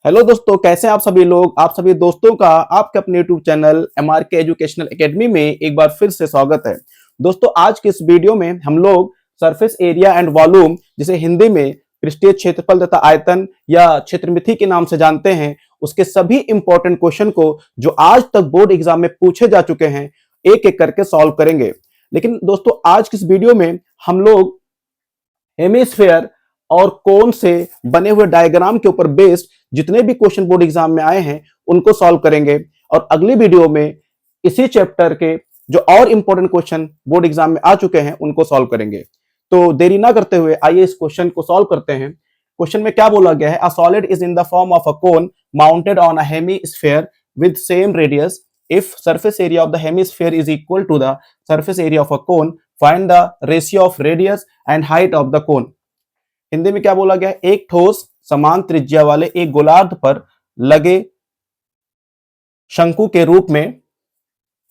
Hello दोस्तों, कैसे हैं आप सभी लोग। आप सभी दोस्तों का आपके अपने यूट्यूब चैनल एमआरके एजुकेशनल एकेडमी में एक बार फिर से स्वागत है। दोस्तों, आज के इस वीडियो में हम लोग सरफेस एरिया एंड वॉल्यूम, जिसे हिंदी में पृष्ठीय क्षेत्रफल तथा आयतन या क्षेत्रमिति के नाम से जानते हैं, उसके सभी इंपॉर्टेंट क्वेश्चन को जो आज तक बोर्ड एग्जाम में पूछे जा चुके हैं, एक एक करके सॉल्व करेंगे। लेकिन दोस्तों, आज की इस वीडियो में हम लोग हेमिस्फेयर और कोन से बने हुए डायग्राम के ऊपर बेस्ड जितने भी क्वेश्चन बोर्ड एग्जाम में आए हैं उनको सॉल्व करेंगे, और अगली वीडियो में इसी चैप्टर के जो और इंपॉर्टेंट क्वेश्चन बोर्ड एग्जाम में आ चुके हैं उनको सॉल्व करेंगे। तो देरी ना करते हुए आइए इस क्वेश्चन को सॉल्व करते हैं। क्वेश्चन में क्या बोला गया है? A solid is in the form of a cone mounted on a hemisphere with same radius. If surface area of the hemisphere is equal to the surface area of a cone, find the ratio of radius and height of the cone. Hindi में क्या बोला गया है? एक ठोस समान त्रिज्या वाले एक गोलार्ध पर लगे शंकु के रूप में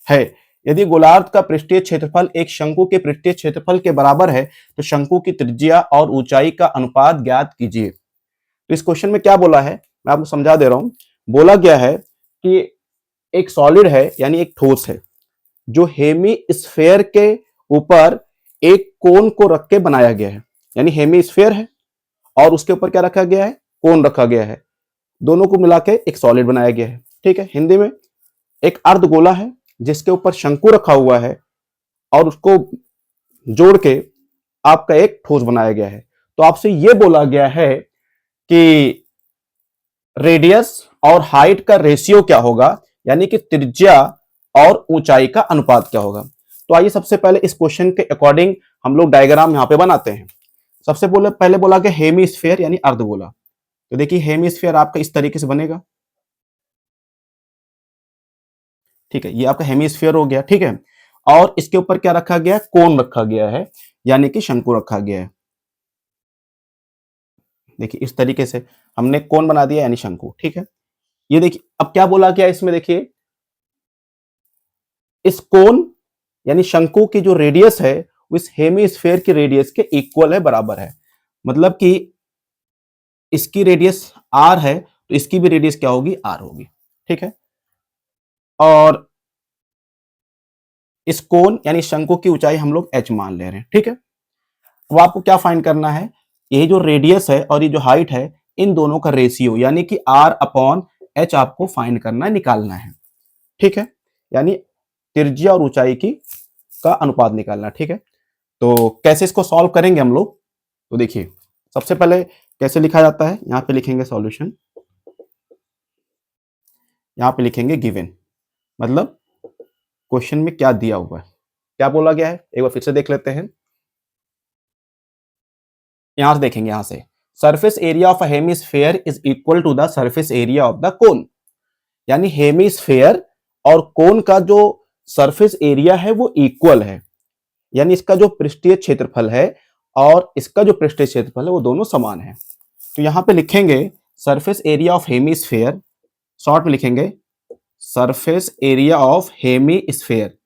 है। यदि गोलार्ध का पृष्ठीय क्षेत्रफल एक शंकु के पृष्ठीय क्षेत्रफल के बराबर है तो शंकु की त्रिज्या और ऊंचाई का अनुपात ज्ञात कीजिए। तो इस क्वेश्चन में क्या बोला है, मैं आपको समझा दे रहा हूं। बोला गया है कि एक सॉलिड है, यानी एक ठोस है, जो हेमी स्फेयर के ऊपर एक कोन को रख के बनाया गया है। यानी हेमी स्फेयर है और उसके ऊपर क्या रखा गया है? कोन रखा गया है। दोनों को मिला के एक सॉलिड बनाया गया है। ठीक है। हिंदी में एक अर्धगोला है जिसके ऊपर शंकु रखा हुआ है और उसको जोड़ के आपका एक ठोस बनाया गया है। तो आपसे यह बोला गया है कि रेडियस और हाइट का रेशियो क्या होगा, यानी कि त्रिज्या और ऊंचाई का अनुपात क्या होगा। तो आइए सबसे पहले इस क्वेश्चन के अकॉर्डिंग हम लोग डायग्राम यहां पे बनाते हैं। सबसे पहले बोला गया हेमिस्फेयर यानी अर्धगोला। तो देखिए हेमिस्फेयर आपका इस तरीके से बनेगा। ठीक है, ये आपका हेमिस्फेयर हो गया। ठीक है, और इसके ऊपर क्या रखा गया? कोन रखा गया है, यानी कि शंकु रखा गया है। देखिए इस तरीके से हमने कोन बना दिया, यानी शंकु। ठीक है, ये देखिए अब क्या बोला गया इसमें। देखिए इस कोन यानी शंकु की जो रेडियस है वो इस हेमिस्फेयर की रेडियस के इक्वल है, बराबर है। मतलब कि इसकी रेडियस आर है तो इसकी भी रेडियस क्या होगी? आर होगी। ठीक है, और इस कोन यानी शंकु की ऊंचाई हम लोग एच मान ले रहे हैं। ठीक है, अब आपको क्या फाइंड करना है? ये जो रेडियस है और ये जो हाइट है, इन दोनों का रेशियो यानी कि आर अपॉन एच आपको फाइंड करना है, निकालना है। ठीक है, यानी त्रिज्या और ऊंचाई की का अनुपात निकालना। ठीक है, तो कैसे इसको सॉल्व करेंगे हम लोग? तो देखिए सबसे पहले कैसे लिखा जाता है, यहां पे लिखेंगे सॉल्यूशन, यहां पे लिखेंगे गिवन, मतलब क्वेश्चन में क्या दिया हुआ है, क्या बोला गया है, एक बार फिर से देख लेते हैं। यहां से देखेंगे, यहां से surface area of a hemisphere is equal to the surface area of the cone. यानी हेमिस्फेयर और कोन का जो सरफेस एरिया है वो इक्वल है, यानी इसका जो पृष्ठीय क्षेत्रफल है और इसका जो पृष्ठीय क्षेत्रफल है वो दोनों समान है। तो यहां पे लिखेंगे surface area of hemisphere, short में लिखेंगे सरफेस एरिया ऑफ हेमिस्फेयर,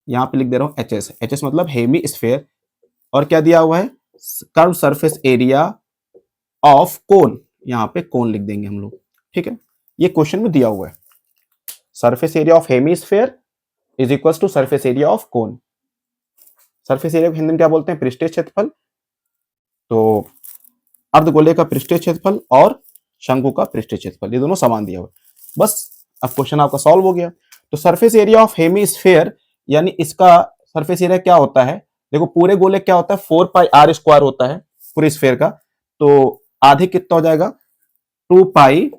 यहां पे लिख दे रहा हूं एचएस। एचएस मतलब हेमिस्फेयर, और क्या दिया हुआ है? कर्व सरफेस एरिया ऑफ कोन, यहां पे कोन लिख देंगे हम लोग। ठीक है, ये क्वेश्चन में दिया हुआ है। Surface area of hemisphere is equal to surface area of cone. Surface area को हिंदी में क्या बोलते हैं? पृष्ठीय क्षेत्रफल। तो अर्धगोले का पृष्ठीय क्षेत्रफल और शंकु का पृष्ठीय क्षेत्रफल, ये दोनों समान दिया हुआ है। बस अब क्वेश्चन आपका सॉल्व हो गया। तो सरफेस एरिया ऑफ हेमिस्फेयर यानी इसका सरफेस एरिया क्या होता है? देखो पूरे गोले क्या होता है? 4 पाई आर स्क्वायर होता है पूरे स्फेयर का। तो आधे कितना हो जाएगा? 2 pi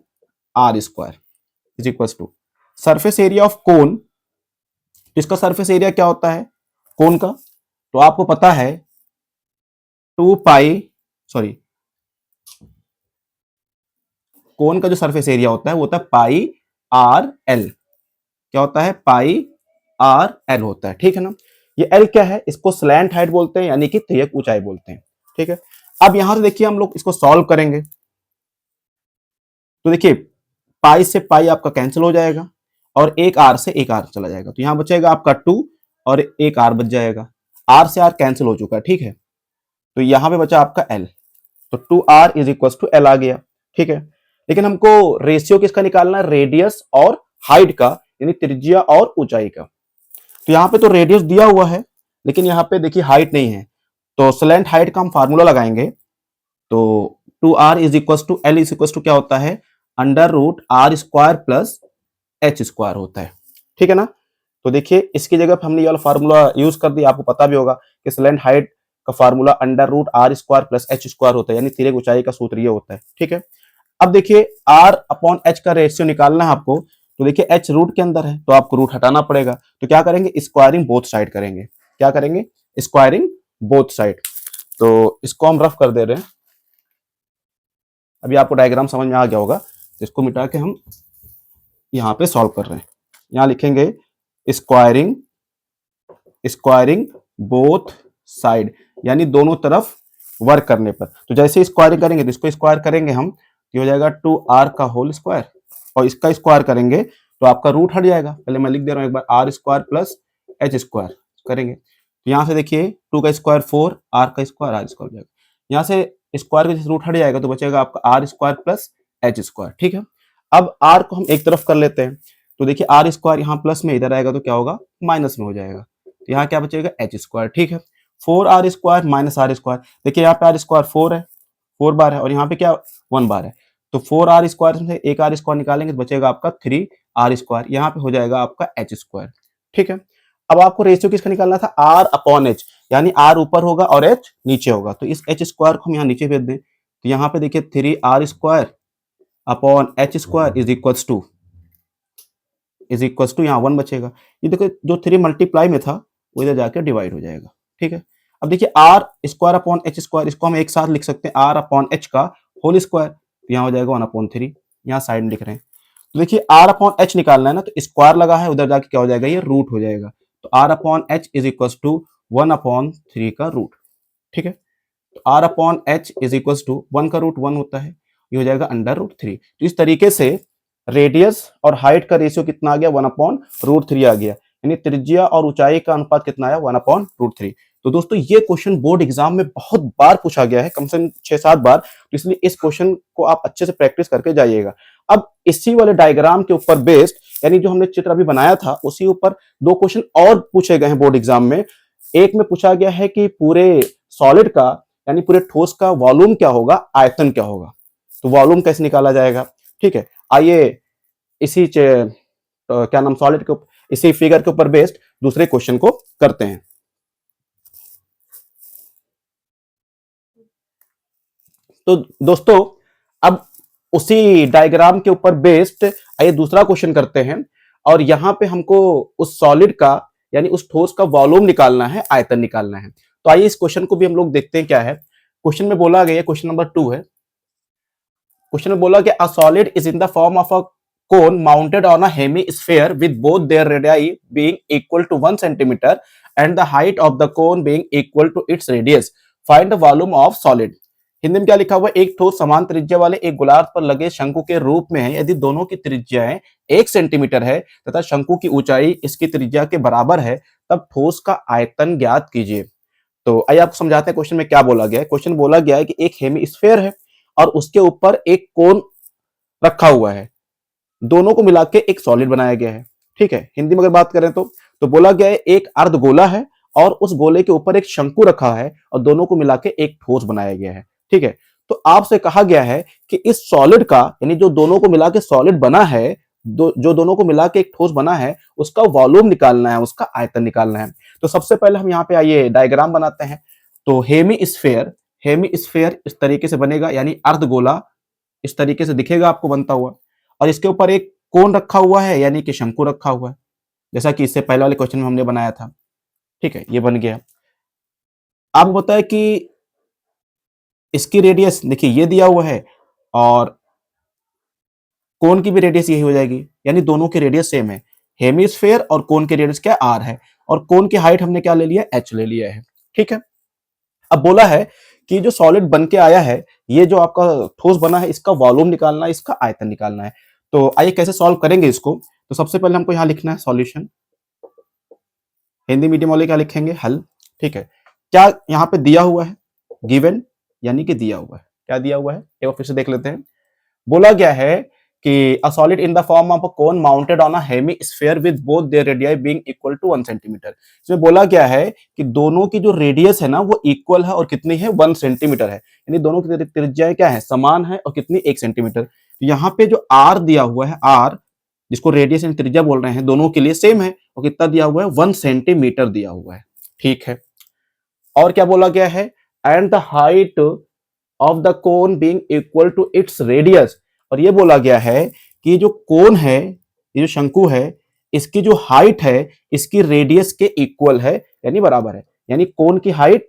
r square is equal to surface area of cone. इसका सरफेस एरिया क्या होता है कोन का? तो आपको पता है 2 पाई, सॉरी, कोन का जो सरफेस एरिया होता है वो होता है पाई आर एल। क्या होता है? पाई आर एल होता है। ठीक है ना, ये एल क्या है? इसको स्लैंट हाइट बोलते हैं, यानी कि तिर्यक ऊंचाई बोलते हैं। ठीक है, अब यहां से देखिए हम लोग इसको सॉल्व करेंगे। तो देखिए पाई से पाई आपका कैंसिल हो जाएगा और एक आर से एक आर चला जाएगा, तो यहां बचेगा आपका 2 और एक आर बच जाएगा। आर से आर कैंसिल हो चुका है। ठीक है, तो यहां पे बचा आपका एल, तो 2r is equal to l आ गया। ठीक है, लेकिन हमको रेशियो किसका निकालना है, रेडियस और हाइट का, यानी त्रिज्या और ऊंचाई का। तो यहाँ पे तो रेडियस दिया हुआ है, लेकिन यहाँ पे देखिए हाइट नहीं है, तो स्लैंट हाइट का हम फार्मूला लगाएंगे। तो 2r is equal to L is equal to क्या होता है, under root R square plus H square होता है, ठीक है ना। तो देखिए इसकी जगह पे हमने ये वाला फार्मूला यूज कर दिया, आपको पता भी होगा कि स्लैंट हाइट का formula under root R square plus H square होता है, यानी तिर्यक ऊंचाई का सूत्र ये होता है, ठीक है। अब देखिए r अपॉन h का रेशियो निकालना है आपको, तो देखिए h रूट के अंदर है तो आपको रूट हटाना पड़ेगा, तो क्या करेंगे, स्क्वायरिंग बोथ साइड करेंगे। क्या करेंगे, स्क्वायरिंग बोथ साइड। तो इसको हम रफ कर दे रहे हैं, अभी आपको डायग्राम समझ में आ गया होगा, तो इसको मिटा के हम यहाँ पे सॉल्व कर रहे हैं। यहाँ लिखेंगे स्क्वायरिंग, स्क्वायरिंग बोथ साइड, यानी दोनों तरफ वर्क करने पर। तो जैसे स्क्वायरिंग करेंगे तो इसको स्क्वायर करेंगे हम, ये हो जाएगा 2r का होल स्क्वायर, और इसका स्क्वायर करेंगे तो आपका रूट हट जाएगा। पहले मैं लिख दे रहा हूं एक बार, r square plus H square करेंगे, तो यहाँ से देखिए 2 का स्क्वायर 4, r का स्क्वायर r स्क्वायर हो जाएगा, यहाँ से स्क्वायर के रूट हट जाएगा तो बचेगा आपका R square plus H square, ठीक है। अब r को हम एक तरफ कर लेते हैं, तो देखिए आर स्क्वायर यहाँ प्लस में, इधर आएगा तो क्या होगा, माइनस में हो जाएगा, तो यहाँ क्या बचेगा, एच स्क्वायर, ठीक है। 4r square minus are square, देखिए यहाँ पे आर स्क्वायर 4 है, 4 बार है, और यहाँ पे क्या 1 बार है, तो 4r स्क्वायर से एक आर स्क्वायर निकालेंगे तो बचेगा आपका 3r स्क्वायर, यहाँ पे हो जाएगा आपका एच स्क्वायर, ठीक है। अब आपको रेशियो किसका निकालना था, r अपॉन एच, यानी r ऊपर होगा और h नीचे होगा, तो इस h स्क्वायर को हम यहाँ नीचे भेज दें, तो यहाँ पे देखिए 3r square upon H square is equal to यहाँ 1 बचेगा। ये देखो जो 3 मल्टीप्लाई में था वो इधर जाके डिवाइड हो जाएगा, ठीक है। अब देखिए R square upon H square, इसको हम एक साथ लिख सकते हैं आर अपॉन एच का होल स्क्वायर, तो यहाँ हो जाएगा 1/3, यहाँ साइड में लिख रहे हैं। तो देखिए आर अपॉन एच निकालना है ना, तो स्क्वायर लगा है, उधर जाके क्या हो जाएगा, ये रूट हो जाएगा, तो R upon H is equal to 1/3 का रूट, ठीक है। तो R upon H is equal to 1 का रूट 1 होता है, ये हो जाएगा अंडर रूट 3। तो इस तरीके से रेडियस और हाइट का रेशियो कितना आ गया, 1/√3 आ गया, यानी त्रिज्या और ऊंचाई का अनुपात कितना आया, 1/√3। तो दोस्तों ये क्वेश्चन बोर्ड एग्जाम में बहुत बार पूछा गया है, कम से कम 6-7 बार, तो इसलिए इस क्वेश्चन को आप अच्छे से प्रैक्टिस करके जाइएगा। अब इसी वाले डायग्राम के ऊपर बेस्ड, यानी जो हमने चित्र अभी बनाया था उसी ऊपर 2 क्वेश्चन और पूछे गए हैं बोर्ड एग्जाम में। एक में पूछा गया है कि पूरे सॉलिड का, यानी पूरे ठोस का वॉल्यूम क्या होगा, आयतन क्या होगा, तो वॉल्यूम कैसे निकाला जाएगा, ठीक है। आइए इसी क्या नाम सॉलिड के इसी फिगर के ऊपर बेस्ड दूसरे क्वेश्चन को करते हैं। तो दोस्तों अब उसी डायग्राम के ऊपर बेस्ड आइए दूसरा क्वेश्चन करते हैं, और यहां पे हमको उस सॉलिड का, यानी उस ठोस का वॉल्यूम निकालना है, आयतन निकालना है। तो आइए इस क्वेश्चन को भी हम लोग देखते हैं क्या है। क्वेश्चन में बोला गया, क्वेश्चन नंबर 2 है, क्वेश्चन में बोला कि a solid is in the form of a cone mounted on a hemisphere with both their radii being equal to 1 centimeter and the height of the cone being equal to its radius. Find the volume of solid. Hindi में क्या लिखा हुआ है, एक ठोस समान त्रिज्या वाले एक गोलार्ध पर लगे शंकु के रूप में है, यदि दोनों की त्रिज्याएं 1 सेंटीमीटर है तथा शंकु की ऊंचाई इसकी त्रिज्या के बराबर है, तब ठोस का आयतन ज्ञात कीजिए। तो आइए आपको समझाते हैं क्वेश्चन में क्या बोला गया है। क्वेश्चन बोला गया है कि एक हेमिस्फेयर है और उसके ऊपर एक कोन रखा हुआ है, दोनों को मिला के एक सॉलिड बनाया गया है, ठीक है। हिंदी में अगर बात करें तो बोला गया है एक अर्धगोला है और उस गोले के ऊपर एक शंकु रखा है और दोनों को मिला के एक ठोस बनाया गया है, ठीक है। तो आपसे कहा गया है कि इस सॉलिड का, यानी जो दोनों को मिला के सॉलिड बना है, जो दोनों को मिला के एक ठोस बना है, उसका वॉल्यूम निकालना है, उसका आयतन निकालना है। तो सबसे पहले हम यहाँ पे आइए डायग्राम बनाते हैं। तो हेमिस्फेयर, हेमिस्फेयर इस तरीके से बनेगा, यानी अर्धगोला इस तरीके से दिखेगा आपको बनता हुआ, और इसके ऊपर एक कोन रखा हुआ है, यानी कि शंकु रखा हुआ है, जैसा कि इससे पहले वाले क्वेश्चन में हमने बनाया था, ठीक है। ये बन गया। आप बताए कि इसकी रेडियस देखिए ये दिया हुआ है और कोन की भी रेडियस यही हो जाएगी, यानी दोनों की रेडियस सेम है। हेमिस्फेयर और कोन की रेडियस क्या आर है, और कोन की हाइट हमने क्या ले लिया, एच ले लिया है, ठीक है। अब बोला है कि जो सॉलिड बन के आया है, ये जो आपका ठोस बना है, इसका वॉल्यूम निकालना है, इसका आयतन निकालना है। तो आइए कैसे सॉल्व करेंगे इसको। तो सबसे पहले हमको यहाँ लिखना है सॉल्यूशन, हिंदी मीडियम वाले क्या लिखेंगे, हल, ठीक है। क्या यहाँ पे दिया हुआ है, गिवन, यानी कि दिया हुआ है, क्या दिया हुआ है, एक बार फिर से देख लेते हैं। बोला गया है कि a solid in the form of a cone mounted on a hemisphere with both their radii being equal to 1 centimetre. इसमें बोला गया है कि दोनों की जो रेडियस है ना वो इक्वल है और कितनी है 1 सेंटीमीटर है, यानी दोनों की त्रिज्याएं क्या है समान है और कितनी 1 सेंटीमीटर। तो यहाँ पे जो आर दिया हुआ है, आर जिसको रेडियस एंड त्रिज्या बोल रहे हैं, दोनों के लिए सेम है और कितना दिया हुआ है 1 सेंटीमीटर दिया हुआ है। ठीक है, और क्या बोला गया है, and the height of the cone being equal to its radius. और ये बोला गया है कि जो कोन है, ये जो शंकु है, इसकी जो हाइट है इसकी रेडियस के इक्वल है, यानी बराबर है। यानी कोन की हाइट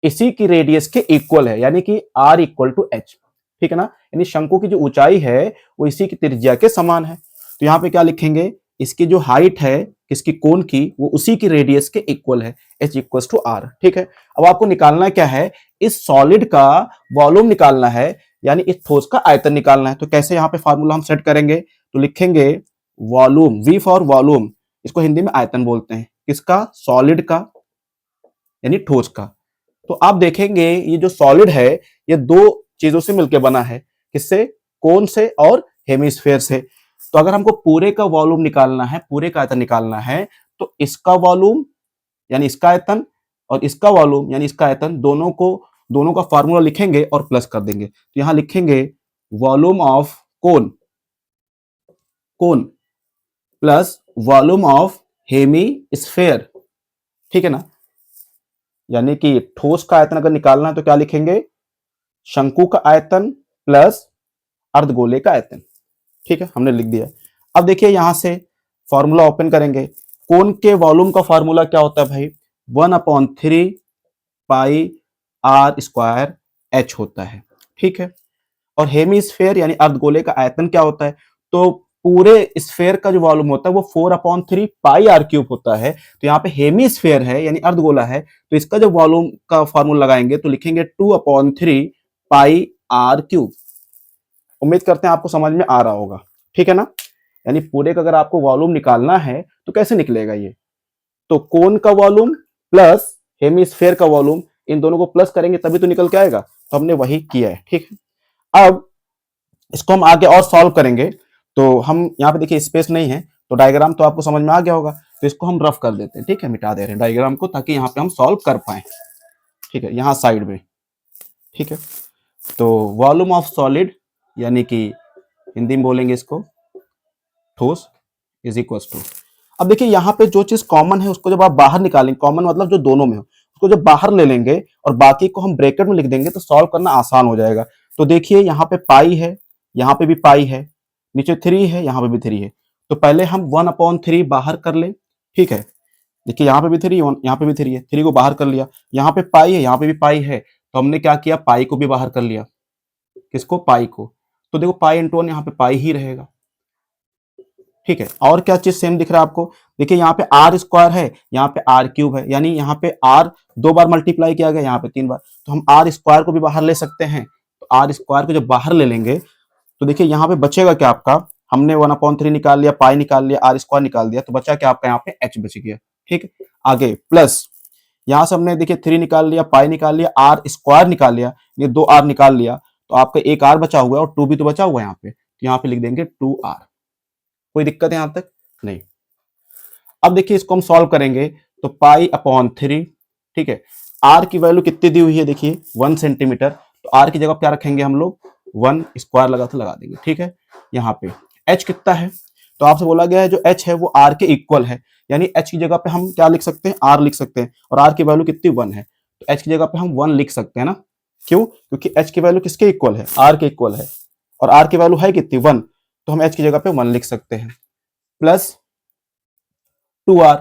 इसी की रेडियस के इक्वल है, यानी कि r इक्वल टू एच। ठीक है ना, यानी शंकु की जो ऊंचाई है वो इसी की त्रिज्या के समान है। तो यहाँ पे क्या लिखेंगे, इसकी जो हाइट है किसकी, कोन की, वो उसी की रेडियस के इक्वल है, h इक्वल टू आर। ठीक है, अब आपको निकालना क्या है, इस सॉलिड का वॉल्यूम निकालना है, यानी इस ठोस का आयतन निकालना है। तो कैसे यहाँ पे फॉर्मूला हम सेट करेंगे, तो लिखेंगे वॉल्यूम, v फॉर वॉल्यूम, इसको हिंदी में आयतन बोलते हैं, किसका, सॉलिड का, यानी ठोस का। तो आप देखेंगे ये जो सॉलिड है ये दो चीजों से मिलकर बना है, किससे, कोन से और हेमिस्फेयर से। तो अगर हमको पूरे का वॉल्यूम निकालना है, पूरे का आयतन निकालना है, तो इसका वॉल्यूम यानी इसका आयतन और इसका वॉल्यूम यानी इसका आयतन, दोनों का फार्मूला लिखेंगे और प्लस कर देंगे। तो यहां लिखेंगे volume of cone, cone plus volume of hemisphere. ठीक है ना, यानी कि ठोस का आयतन अगर निकालना है तो क्या लिखेंगे, शंकु का आयतन प्लस अर्धगोले का आयतन। ठीक है, हमने लिख दिया। अब देखिए यहां से फॉर्मूला ओपन करेंगे, कोन के वॉल्यूम का फॉर्मूला क्या होता है भाई, 1/3 पाई आर स्क्वायर एच होता है। ठीक है, और हेमिस्फेयर यानी अर्धगोले का आयतन क्या होता है, तो पूरे स्फेयर का जो वॉल्यूम होता है वो 4/3 पाई आर क्यूब होता है। तो यहाँ पे हेमिस्फेयर है यानी अर्धगोला है, तो इसका जो वॉल्यूम का फॉर्मूला लगाएंगे तो लिखेंगे 2/3 पाई आर क्यूब। उम्मीद करते हैं आपको समझ में आ रहा होगा। ठीक है ना, यानी पूरे का अगर आपको वॉल्यूम निकालना है तो कैसे निकलेगा ये, तो कोन का वॉल्यूम प्लस हेमिस्फेयर का वॉल्यूम, इन दोनों को प्लस करेंगे तभी तो निकल के आएगा। तो हमने वही किया है। ठीक है, अब इसको हम आगे और सॉल्व करेंगे। तो हम यहाँ पे देखिए स्पेस नहीं है, तो डायग्राम तो आपको समझ में आ गया होगा, तो इसको हम रफ कर देते हैं। ठीक है, मिटा दे रहे हैं डायग्राम को ताकि यहाँ पे हम सॉल्व कर पाए। ठीक है, यहाँ साइड में। ठीक है, तो वॉल्यूम ऑफ सॉलिड यानी कि हिंदी में बोलेंगे इसको ठोस, इज इक्वल टू, अब देखिए यहाँ पे जो चीज कॉमन है उसको जब आप बाहर निकालेंगे, कॉमन मतलब जो दोनों में हो, उसको जब बाहर ले लेंगे और बाकी को हम ब्रैकेट में लिख देंगे तो सॉल्व करना आसान हो जाएगा। तो देखिए यहाँ पे पाई है, यहाँ पे भी पाई है, नीचे 3 है, यहाँ पे भी 3 है। तो पहले हम 1/3 बाहर कर ले। ठीक है, देखिए यहाँ पे भी 3, यहाँ पे भी 3 है, 3 को बाहर कर लिया, यहाँ पे पाई है, यहाँ पे भी पाई है, तो हमने क्या किया, पाई को भी बाहर कर लिया। किसको, पाई को। तो देखो पाई इंटू 1 यहाँ पे पाई ही रहेगा। ठीक है, और क्या चीज सेम दिख रहा है आपको, देखिए यहाँ पे आर स्क्वायर है, यहाँ पे आर क्यूब है, यानी यहाँ पे आर 2 बार मल्टीप्लाई किया गया, यहाँ पे 3 बार, तो हम आर स्क्वायर को भी बाहर ले सकते हैं। तो आर स्क्वायर को जब बाहर ले लेंगे तो देखिए यहाँ पे बचेगा क्या आपका, हमने 1/3 निकाल लिया, पाई निकाल लिया, आर स्क्वायर निकाल दिया, तो बचा क्या आपका, यहाँ पे एच बच गया। ठीक, आगे प्लस यहाँ से हमने देखिए 3 निकाल लिया, पाई निकाल लिया, आर स्क्वायर निकाल लिया, ये 2 आर निकाल लिया, तो आपका एक आर बचा हुआ है और 2 भी तो बचा हुआ है यहाँ पे, तो यहाँ पे लिख देंगे 2r। कोई दिक्कत है यहां तक, नहीं। अब देखिए इसको हम सॉल्व करेंगे तो पाई/3। ठीक है, आर की वैल्यू कितनी दी हुई है, देखिए 1 सेंटीमीटर, तो आर की जगह क्या रखेंगे हम लोग, 1 स्क्वायर लगा देंगे। ठीक है, यहाँ पे एच कितना है, तो आपसे बोला गया है जो एच है वो आर के इक्वल है, यानी एच की जगह पे हम क्या लिख सकते हैं, आर लिख सकते हैं, और आर की वैल्यू कितनी 1 है, तो एच की जगह पे हम 1 लिख सकते हैं ना। क्यों, क्योंकि एच की वैल्यू किसके इक्वल है, आर के इक्वल है, और आर की वैल्यू है कितनी 1, तो हम एच की जगह पे 1 लिख सकते हैं, प्लस 2r,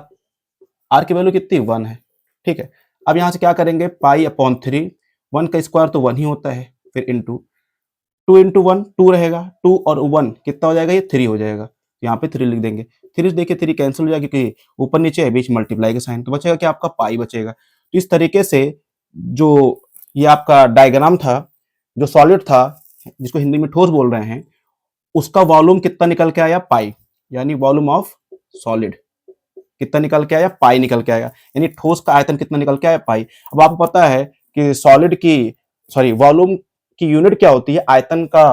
आर की वैल्यू कितनी 1 है। ठीक है, अब यहां से क्या करेंगे, पाई/3, 1 का स्क्वायर तो 1 ही होता है, फिर इंटू 2 इंटू 1 2 रहेगा, 2 और 1 कितना हो जाएगा, ये 3 हो जाएगा, यहाँ पे 3 लिख देंगे। 3 देखिए 3 कैंसिल हो जाएगा क्योंकि ऊपर नीचे है, बीच मल्टीप्लाई का साइन, तो बचेगा क्या आपका, पाई बचेगा। तो इस तरीके से जो ये आपका डायग्राम था, जो सॉलिड था जिसको हिंदी में ठोस बोल रहे हैं, उसका वॉल्यूम कितना निकल के आया, पाई, यानी वॉल्यूम ऑफ सॉलिड कितना निकल के आया, पाई निकल के आएगा, यानी ठोस का आयतन कितना निकल के आया, पाई। अब आपको पता है कि वॉल्यूम की यूनिट क्या होती है, आयतन का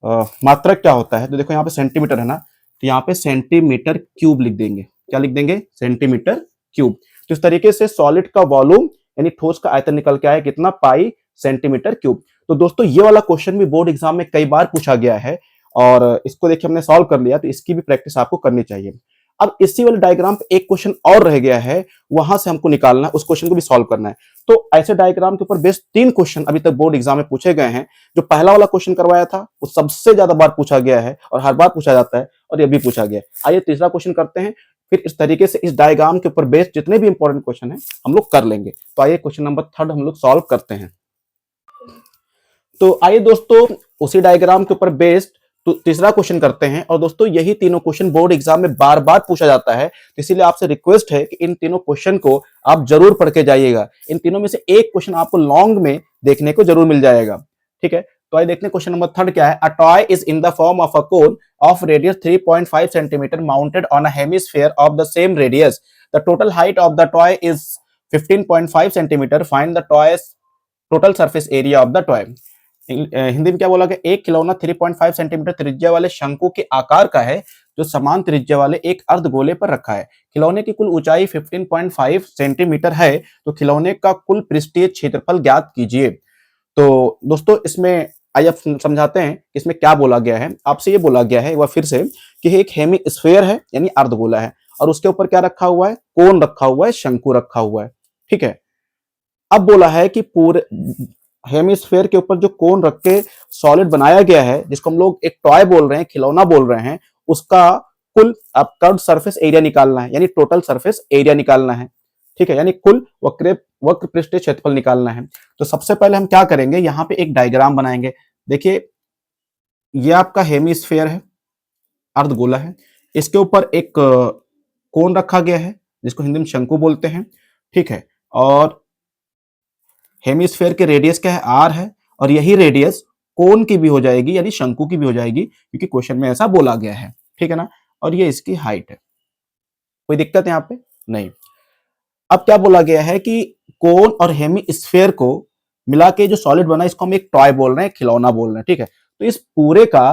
मात्रक क्या होता है, तो देखो यहाँ पे सेंटीमीटर है ना, तो यहाँ पे सेंटीमीटर क्यूब लिख देंगे। क्या लिख देंगे? Centimetre cube. तो इस तरीके से सॉलिड का वॉल्यूम यानी ठोस का आयतन निकल के आया कितना? पाई सेंटीमीटर क्यूब। तो दोस्तों ये वाला क्वेश्चन भी बोर्ड एग्जाम में कई बार पूछा गया है और इसको देखिए हमने सॉल्व कर लिया, तो इसकी भी प्रैक्टिस आपको करनी चाहिए। अब इसी वाले डायग्राम पे एक क्वेश्चन और रह गया है, वहां से हमको निकालना है, उस क्वेश्चन को भी सॉल्व करना है। तो ऐसे डायग्राम के ऊपर बेस्ड 3 क्वेश्चन अभी तक बोर्ड एग्जाम में पूछे गए हैं। जो पहला वाला क्वेश्चन करवाया था वो सबसे ज्यादा बार पूछा गया है और हर बार पूछा जाता है और ये भी पूछा गया है। आइए तीसरा क्वेश्चन करते हैं, फिर इस तरीके से इस डायग्राम के ऊपर बेस्ड जितने भी इंपॉर्टेंट क्वेश्चन है हम लोग कर लेंगे। तो आइए क्वेश्चन नंबर 3 हम लोग सॉल्व करते हैं। तो आइए दोस्तों उसी डायग्राम के ऊपर बेस्ड तो तीसरा क्वेश्चन करते हैं। और दोस्तों यही तीनों क्वेश्चन बोर्ड एग्जाम में बार बार पूछा जाता है, तो इसीलिए आपसे रिक्वेस्ट है कि इन तीनों क्वेश्चन को आप जरूर पढ़ के जाइएगा। इन तीनों में से एक क्वेश्चन आपको लॉन्ग में देखने को जरूर मिल जाएगा। ठीक है, तो आइए देखते हैं क्वेश्चन नंबर 3 क्या है। A toy is in the form of a cone of radius 3.5 centimetre mounted on a hemisphere of the same radius. The total height of the toy is 15.5 centimetre. Find the toys total surface area of the toy. Hindi में क्या बोला गया? एक खिलौना 3.5 centimetre त्रिज्या वाले शंकु के आकार का है जो समान त्रिज्या वाले एक अर्धगोले पर रखा है। खिलौने की कुल ऊंचाई 15.5 सेंटीमीटर है, तो खिलौने का कुल पृष्ठीय क्षेत्रफल ज्ञात कीजिए। तो दोस्तों इसमें आइए आप समझाते हैं कि इसमें क्या बोला गया है। आपसे ये बोला गया है एक बार फिर से कि एक हेमी स्फीयर है यानी अर्धगोला है और उसके ऊपर क्या रखा हुआ है? कोन रखा हुआ है, शंकु रखा हुआ है। ठीक है, अब बोला है कि पूरे हेमिस्फीयर के ऊपर जो कोन रख के सॉलिड बनाया गया है, जिसको हम लोग एक टॉय बोल रहे हैं, खिलौना बोल रहे हैं, उसका कुल अब कर्व सरफेस एरिया निकालना है यानी टोटल सरफेस एरिया निकालना है। ठीक है, यानी कुल वक्र पृष्ठीय क्षेत्रफल निकालना है। तो सबसे पहले हम क्या करेंगे, यहाँ पे एक डायग्राम बनाएंगे। देखिए ये आपका हेमिस्फीयर है, अर्धगोला है, इसके ऊपर एक कोन रखा गया है जिसको हिंदी में शंकु बोलते हैं। ठीक है, और हेमिस्फीयर के रेडियस क्या है? आर है, और यही रेडियस कोन की भी हो जाएगी यानी शंकु की भी हो जाएगी, क्योंकि क्वेश्चन में ऐसा बोला गया है। ठीक है ना, और ये इसकी हाइट है। कोई दिक्कत है यहाँ पे? नहीं। अब क्या बोला गया है कि कोन और हेमिस्फीयर को मिला के जो सॉलिड बना इसको हम एक टॉय बोल रहे हैं, खिलौना बोल रहे हैं। ठीक है, तो इस पूरे का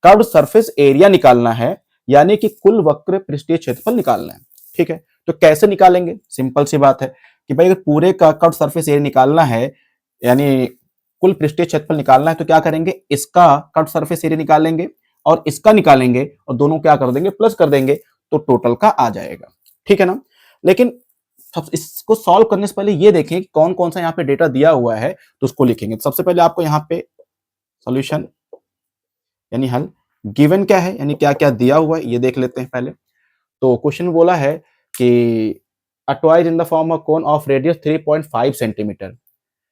कर्व सरफेस एरिया निकालना है यानी कि कुल वक्र पृष्ठीय क्षेत्रफल निकालना है। ठीक है, तो कैसे निकालेंगे? सिंपल सी बात है कि भाई अगर पूरे का कर्व सरफेस एरिया निकालना है यानी कुल पृष्ठीय क्षेत्रफल निकालना है तो क्या करेंगे? इसका कर्व सरफेस एरिया निकालेंगे और इसका निकालेंगे और दोनों क्या कर देंगे? प्लस कर देंगे, तो टोटल का आ जाएगा। ठीक है ना, लेकिन इसको सॉल्व करने से पहले ये देखें कि कौन कौन सा यहाँ पे डेटा दिया हुआ है, तो उसको लिखेंगे। सबसे पहले आपको यहाँ पे सॉल्यूशन यानी हल, गिवन क्या है यानी क्या क्या दिया हुआ है ये देख लेते हैं पहले। तो क्वेश्चन बोला है कि a toy is in the form of cone of radius 3.5 centimetre,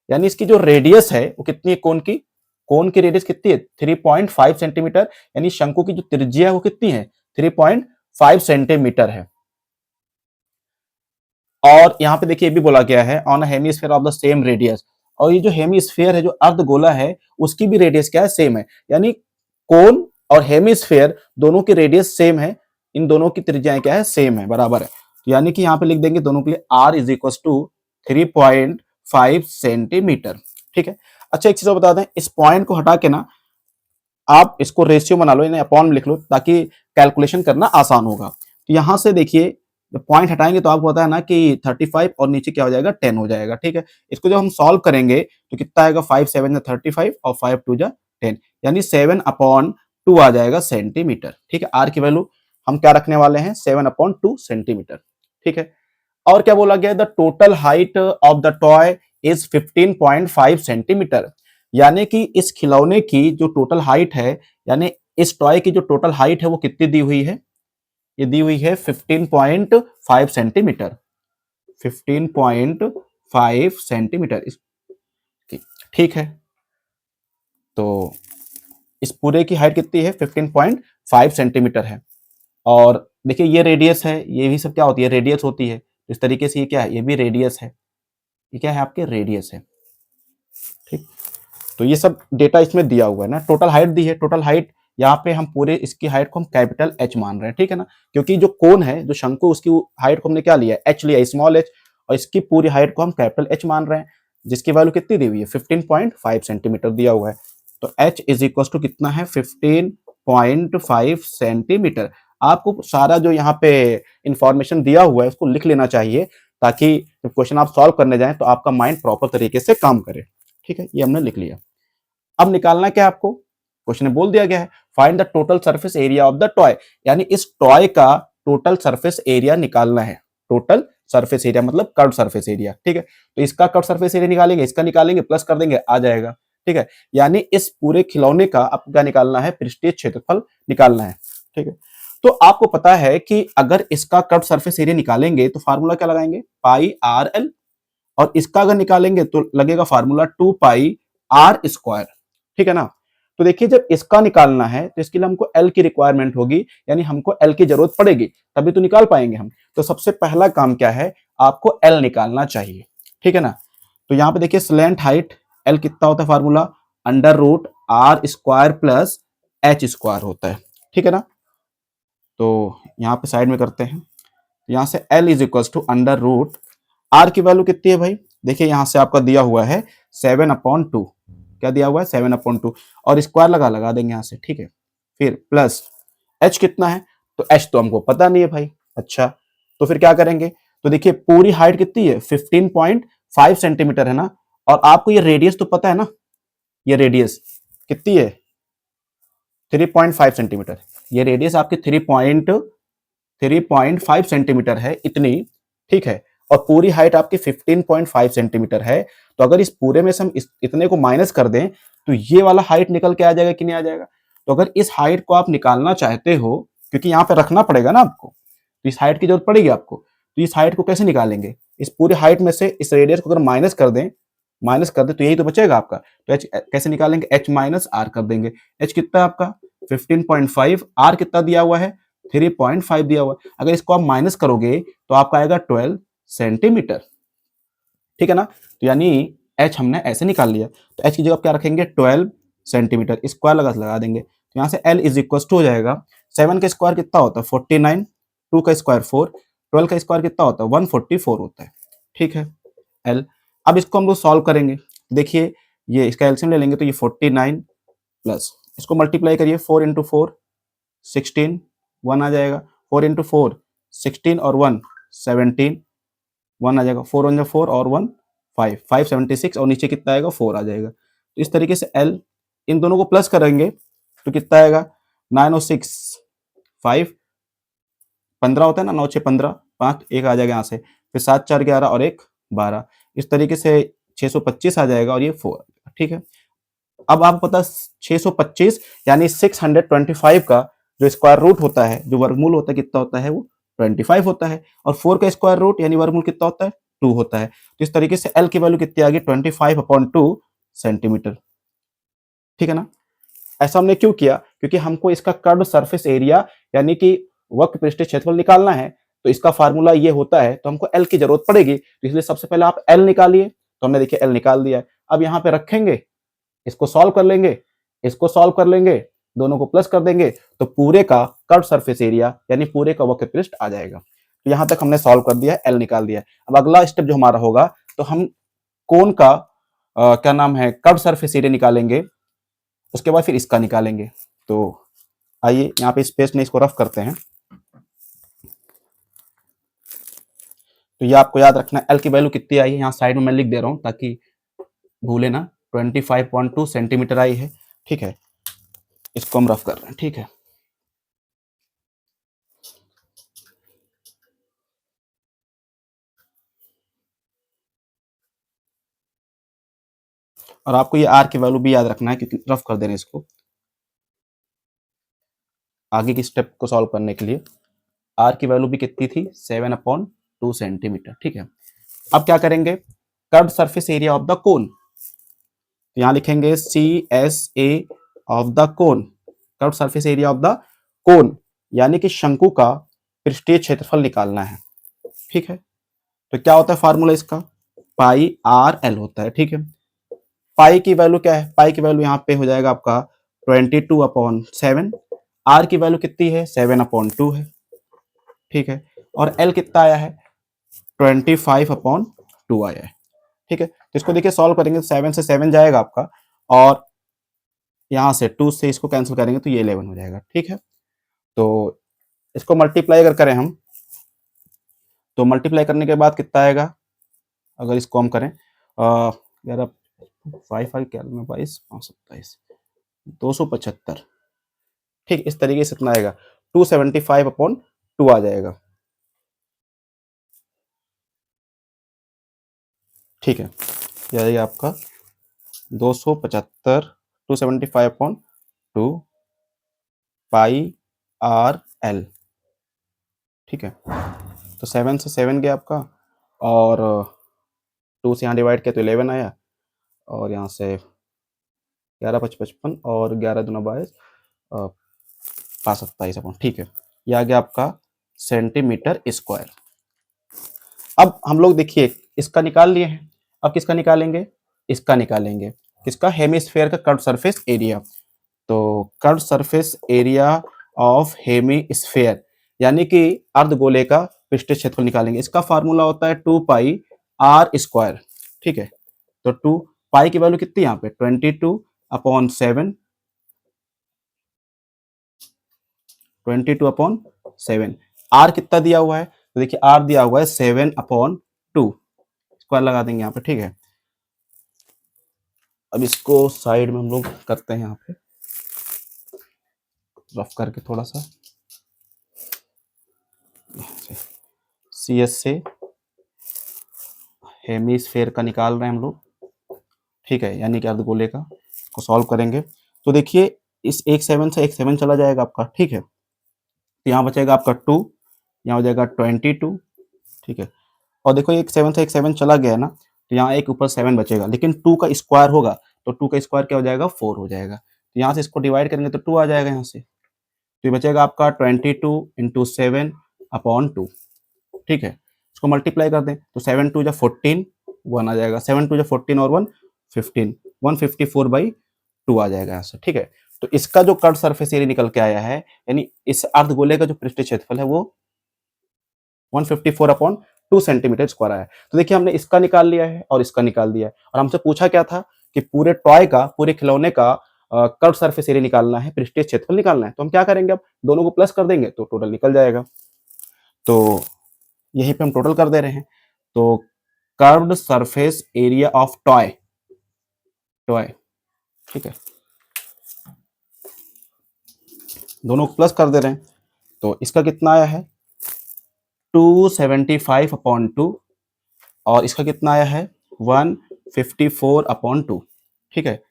यानी इसकी जो रेडियस है वो कितनी है? कोन की रेडियस कितनी है? 3.5 सेंटीमीटर, यानी शंकु की जो त्रिज्या है वो कितनी है? 3.5 सेंटीमीटर है। और यहाँ पे देखिए ये भी बोला गया है on a hemisphere of the same radius, और ये जो हेमिस्फीयर है जो अर्धगोला है उसकी भी रेडियस क्या है? सेम है, यानी कोन और हेमिस्फीयर दोनों की रेडियस सेम है, इन दोनों की त्रिज्याएं क्या है? सेम है, बराबर है। तो यानी कि यहाँ पे लिख देंगे दोनों के लिए r is equal to 3.5 centimetre. ठीक है, अच्छा एक चीज और बता दें, इस पॉइंट को हटा के ना आप इसको रेशियो बना लो, यानी अपॉन में लिख लो ताकि कैलकुलेशन करना आसान होगा। तो यहां से देखिए जब पॉइंट हटाएंगे तो आपको पता है ना कि 35 और नीचे क्या हो जाएगा? 10 हो जाएगा। ठीक है, इसको जब हम सॉल्व करेंगे तो कितना आएगा? 5 7 35 और 5 2 10, यानी 7/2 आ जाएगा सेंटीमीटर। ठीक है, आर की वैल्यू हम क्या रखने वाले हैं? 7/2 सेंटीमीटर। ठीक है, और क्या बोला गया? The total height of the toy is 15.5 centimetre, यानी कि इस खिलौने की जो टोटल हाइट है यानी इस टॉय की जो टोटल हाइट है वो कितनी दी हुई है? ये दी हुई है 15.5 सेंटीमीटर। 15.5 सेंटीमीटर। ठीक है, तो इस पूरे की हाइट कितनी है? 15.5 सेंटीमीटर है। और देखिए ये रेडियस है, ये भी सब क्या होती है? रेडियस होती है। इस तरीके से ये क्या है? ये भी रेडियस है। ये क्या है? आपके रेडियस है। ठीक, तो ये सब डेटा इसमें दिया हुआ है ना। टोटल हाइट दी है, टोटल हाइट यहाँ पे हम पूरे इसकी हाइट को हम कैपिटल एच मान रहे हैं। ठीक है ना, क्योंकि जो कोन है जो शंकु उसकी हाइट को हमने क्या लिया है? एच लिया है, स्मॉल एच, और इसकी पूरी हाइट को हम कैपिटल एच मान रहे हैं जिसकी वैल्यू कितनी दी हुई है? 15.5 सेंटीमीटर दिया हुआ है। तो h इज इक्वल टू कितना है 15.5 सेंटीमीटर। आपको सारा जो यहाँ पे इंफॉर्मेशन दिया हुआ है उसको लिख लेना चाहिए, ताकि जब क्वेश्चन आप सॉल्व करने जाएं तो आपका माइंड प्रॉपर तरीके से काम करे। ठीक है, ये हमने लिख लिया। अब निकालना क्या है आपको, क्वेश्चन में बोल दिया गया है find the total surface area of the toy, यानी इस टॉय का टोटल सरफेस एरिया निकालना है। टोटल सरफेस एरिया मतलब कर्व सरफेस एरिया। ठीक है, तो इसका कर्व सरफेस एरिया निकालेंगे, इसका निकालेंगे, प्लस कर देंगे, आ जाएगा। ठीक है, यानी इस पूरे खिलौने का आपको क्या निकालना है, पृष्ठीय क्षेत्रफल निकालना है। ठीक है, तो आपको पता है कि अगर इसका कर्व सरफेस एरिया निकालेंगे तो फार्मूला क्या लगाएंगे, पाई आर एल, और इसका अगर निकालेंगे तो लगेगा फार्मूला 2 पाई आर स्क्वायर। ठीक है ना, तो देखिए जब इसका निकालना है तो इसके लिए हमको एल की रिक्वायरमेंट होगी, यानी हमको एल की जरूरत पड़ेगी, तभी तो निकाल पाएंगे हम। तो सबसे पहला काम क्या है, आपको एल निकालना चाहिए। ठीक है ना, तो यहां पे देखिए स्लैंट हाइट एल कितना होता है, formula under root R square plus H square होता है। ठीक है ना, तो यहाँ पे साइड में करते हैं, यहां से L is equal to under root R की वैल्यू कितनी है भाई, देखिए यहां से आपका दिया हुआ है 7/2, क्या दिया हुआ है 7/2, और स्क्वायर लगा देंगे यहां से। ठीक है, फिर प्लस एच कितना है, तो एच तो हमको पता नहीं है भाई। अच्छा, तो फिर क्या करेंगे, तो देखिए पूरी हाइट कितनी है 15.5 सेंटीमीटर है ना, और आपको ये रेडियस तो पता है ना, ये रेडियस कितनी है 3.5 सेंटीमीटर, ये रेडियस आपकी 3.5 सेंटीमीटर है इतनी। ठीक है, और पूरी हाइट आपकी 15.5 सेंटीमीटर है, तो अगर इस पूरे में से हम इतने को माइनस कर दें तो ये वाला हाइट निकल के आ जाएगा कि नहीं आ जाएगा। तो अगर इस हाइट को आप निकालना चाहते हो, क्योंकि यहाँ पे रखना पड़ेगा ना आपको, तो इस हाइट की जरूरत पड़ेगी आपको, तो इस हाइट को कैसे निकालेंगे, इस पूरी हाइट में से इस रेडियस को अगर माइनस कर दें तो यही तो बचेगा आपका। तो एच कैसे निकालेंगे, एच माइनस आर कर देंगे। एच कितना है आपका 15.5, आर कितना दिया हुआ है 3.5 दिया हुआ है, अगर इसको आप माइनस करोगे तो आपका आएगा 12 सेंटीमीटर। ठीक है ना, तो यानी h हमने ऐसे निकाल लिया, तो h की जगह क्या रखेंगे 12 सेंटीमीटर, स्क्वायर लगा देंगे, तो यहाँ से l इज इक्वल टू हो जाएगा 7 का स्क्वायर कितना होता है 49, 2 का स्क्वायर 4, 12 का स्क्वायर कितना होता है 144 होता है। ठीक है, l अब इसको हम लोग सॉल्व करेंगे, देखिए ये इसका एलसीएम ले लेंगे तो ये 49 प्लस इसको मल्टीप्लाई करिए 4 इंटू 4 16, 1 आ जाएगा, 4 इंटू 4 16 और 1 17, 1 आ जाएगा, 4 1 जा 4 और 1 5, 576, और नीचे कितना आएगा 4 आ जाएगा। तो इस तरीके से L इन दोनों को प्लस करेंगे तो कितना आएगा 9 और 6 5, 15 होता है ना, 9 6 15, 5 1 आ जाएगा यहाँ से, फिर 7 4 11 और 1 12, इस तरीके से 625 आ जाएगा और ये 4। ठीक है, अब आपको पता 625 यानी 625 का जो स्क्वायर रूट होता है, जो वर्गमूल होता है कितना होता है वो 25 होता है, और 4 का स्क्वायर रूट यानी वर्गमूल कितना होता है 2 होता है। तो इस तरीके से L की वैल्यू कितनी आ गई 25/2 सेंटीमीटर। ठीक है ना, ऐसा हमने क्यों किया, क्योंकि हमको इसका कर्व सरफेस एरिया यानी कि वक्र पृष्ठीय क्षेत्रफल निकालना है, तो इसका फार्मूला ये होता है, तो हमको L की जरूरत पड़ेगी, तो इसलिए सबसे पहले आप L निकालिए, तो हमने देखिए L निकाल दिया है। अब यहाँ पे रखेंगे, इसको सॉल्व कर लेंगे, इसको सॉल्व कर लेंगे, दोनों को प्लस कर देंगे, तो पूरे का कर्व सरफेस एरिया यानी पूरे का वक्र पृष्ठ आ जाएगा। तो यहां तक हमने सॉल्व कर दिया है, एल निकाल दिया है। अब अगला स्टेप जो हमारा होगा, तो हम कोन का क्या नाम है कर्व सरफेस एरिया निकालेंगे, उसके बाद फिर इसका निकालेंगे। तो आइए यहाँ पे स्पेस में इसको रफ करते हैं। तो ये आपको याद रखना है एल की वैल्यू कितनी आई है, यहाँ साइड में मैं लिख दे रहा हूँ ताकि भूले ना, 25.2 सेंटीमीटर आई है। ठीक है, इसको हम रफ कर रहे हैं। ठीक है, और आपको ये आर की वैल्यू भी याद रखना है क्योंकि रफ कर देना इसको आगे की स्टेप को सॉल्व करने के लिए। आर की वैल्यू भी कितनी थी 7/2 सेंटीमीटर। ठीक है, अब क्या करेंगे, curve surface area of the कोन, तो यहां लिखेंगे CSA of the cone, curve surface area of the cone यानी कि शंकु का पृष्ठीय क्षेत्रफल निकालना है। ठीक है, तो क्या होता है फार्मूला इसका, पाई आर एल होता है। ठीक है, पाई की वैल्यू क्या है, पाई की वैल्यू यहाँ पे हो जाएगा आपका 22/7, आर की वैल्यू कितनी है 7/2 है। ठीक है, और एल कितना आया है 25/2 आया है। ठीक है, तो इसको देखिए सॉल्व करेंगे, 7 से 7 जाएगा आपका, और यहाँ से 2 से इसको कैंसिल करेंगे तो ये 11 हो जाएगा, ठीक है। तो इसको मल्टीप्लाई अगर करें हम, तो मल्टीप्लाई करने के बाद कितना आएगा, अगर इसको हम करें 11 5 5 11 22 5 27 275, ठीक, इस तरीके से इतना आएगा 275/2 आ जाएगा, ठीक है। ये आएगा आपका 275 275/2 पाई आर एल, ठीक है। तो 7 से 7 गया आपका, और 2 से यहाँ डिवाइड किया तो 11 आया, और यहाँ से 11 5 55 और 11 दूना 22 527, ठीक है। यह आ गया आपका सेंटीमीटर स्क्वायर। अब हम लोग देखिए इसका निकाल लिए हैं, अब किसका निकालेंगे, इसका निकालेंगे, किसका, हेमिस्फेयर का कर्व सरफेस एरिया। तो curve surface area of hemisphere यानी कि अर्धगोले का पृष्ठीय क्षेत्रफल निकालेंगे। इसका फार्मूला होता है 2 पाई आर स्क्वायर, ठीक है। तो 2 पाई की वैल्यू कितनी यहाँ पे 22/7, 22/7। आर कितना दिया हुआ है, तो देखिए आर दिया हुआ है 7/2, स्क्वायर लगा देंगे यहाँ पे, ठीक है। अब इसको साइड में हम लोग करते हैं यहाँ पे रफ करके थोड़ा सा, सी एस से हेमिस्फेयर का निकाल रहे हैं हम लोग, ठीक है, यानी कि अर्धगोले का। इसको सॉल्व करेंगे तो देखिए इस एक 7 से एक 7 चला जाएगा आपका, ठीक है। तो यहाँ बचेगा आपका 2, यहाँ हो जाएगा 22, ठीक है। और देखो एक 7 से एक 7 चला गया ना, तो यहाँ एक ऊपर 7 बचेगा, लेकिन 2 का स्क्वायर होगा तो 2 का स्क्वायर क्या हो जाएगा 4 हो जाएगा। तो यहाँ से इसको डिवाइड करेंगे तो 2 आ जाएगा यहाँ से, तो ये बचेगा आपका 22 × 7/2, ठीक है। इसको मल्टीप्लाई कर दें तो 7 2 जा 14, 1 आ जाएगा, 7 2 जा 14 और 1 15, 154/2 आ जाएगा यहाँ से, ठीक है। तो इसका जो कर्व सरफेस एरिया निकल के आया है, यानी इस अर्धगोले का जो पृष्ठीय क्षेत्रफल है वो 154/2 सेंटीमीटर स्क्वायर आया है। तो देखिए हमने इसका निकाल लिया है और इसका निकाल दिया है, और हमसे पूछा क्या था कि पूरे टॉय का, पूरे खिलौने का कर्व सरफेस एरिया निकालना है, पृष्ठीय क्षेत्रफल निकालना है। तो हम क्या करेंगे, अब दोनों को प्लस कर देंगे तो टोटल निकल जाएगा। तो यहीं पे हम टोटल कर दे रहे हैं, तो curved surface area of toy, toy, ठीक है, दोनों को प्लस कर दे रहे हैं। तो इसका कितना आया है 275/2, और इसका कितना आया है 154/2, ठीक है।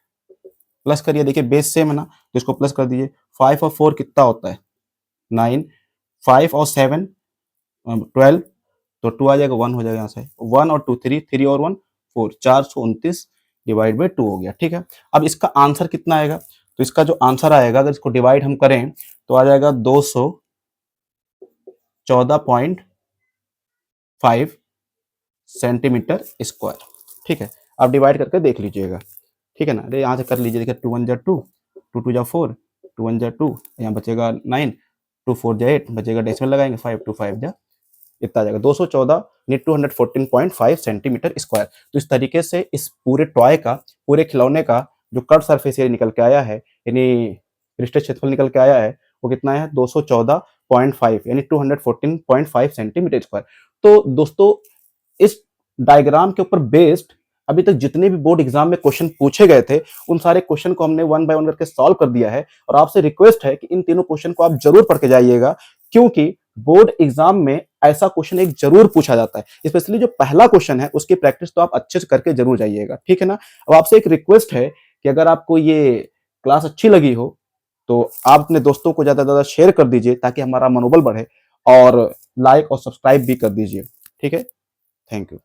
प्लस करिए, देखिए बेस सेम है ना, तो इसको प्लस कर दीजिए। 5 और 4 कितना होता है 9, 5 और 7 12, तो 2 आ जाएगा, 1 हो जाएगा यहाँ से, 1 और 2 3, 3 और 1 4, 429 डिवाइड बाई 2 हो गया, ठीक है। अब इसका आंसर कितना आएगा, तो इसका जो आंसर आएगा अगर इसको डिवाइड हम करें तो आ जाएगा 214.5 सेंटीमीटर स्क्वायर, ठीक है। अब डिवाइड करके देख लीजिएगा, ठीक है ना। अरे यहाँ से कर लीजिए, देखिए 2 1 जा 2, 2 2 जा 4, 2 1 जा 2, यहाँ बचेगा 9, 2 4 जा 8, बचेगा डेसिमल लगाएंगे 5 2 5 जा, इतना आ जाएगा 214 यानी 214.5 सेंटीमीटर स्क्वायर। तो इस तरीके से इस पूरे टॉय का, पूरे खिलौने का जो कर्व सरफेस एरिया निकल के आया है, यानी पृष्ठीय क्षेत्रफल निकल के आया है, वो कितना है 214.5 यानी 214.5 सेंटीमीटर स्क्वायर। तो दोस्तों इस डायग्राम के ऊपर बेस्ड अभी तक जितने भी बोर्ड एग्जाम में क्वेश्चन पूछे गए थे, उन सारे क्वेश्चन को हमने 1 बाय 1 करके सॉल्व कर दिया है, और आपसे रिक्वेस्ट है कि इन तीनों क्वेश्चन को आप जरूर पढ़ के जाइएगा, क्योंकि बोर्ड एग्जाम में ऐसा क्वेश्चन एक जरूर पूछा जाता है। स्पेशली जो पहला क्वेश्चन है उसकी प्रैक्टिस तो आप अच्छे से करके जरूर जाइएगा, ठीक है ना। अब आपसे एक रिक्वेस्ट है कि अगर आपको ये क्लास अच्छी लगी हो तो आप अपने दोस्तों को ज्यादा से ज्यादा शेयर कर दीजिए, ताकि हमारा मनोबल बढ़े, और लाइक और सब्सक्राइब भी कर दीजिए, ठीक है। Thank you.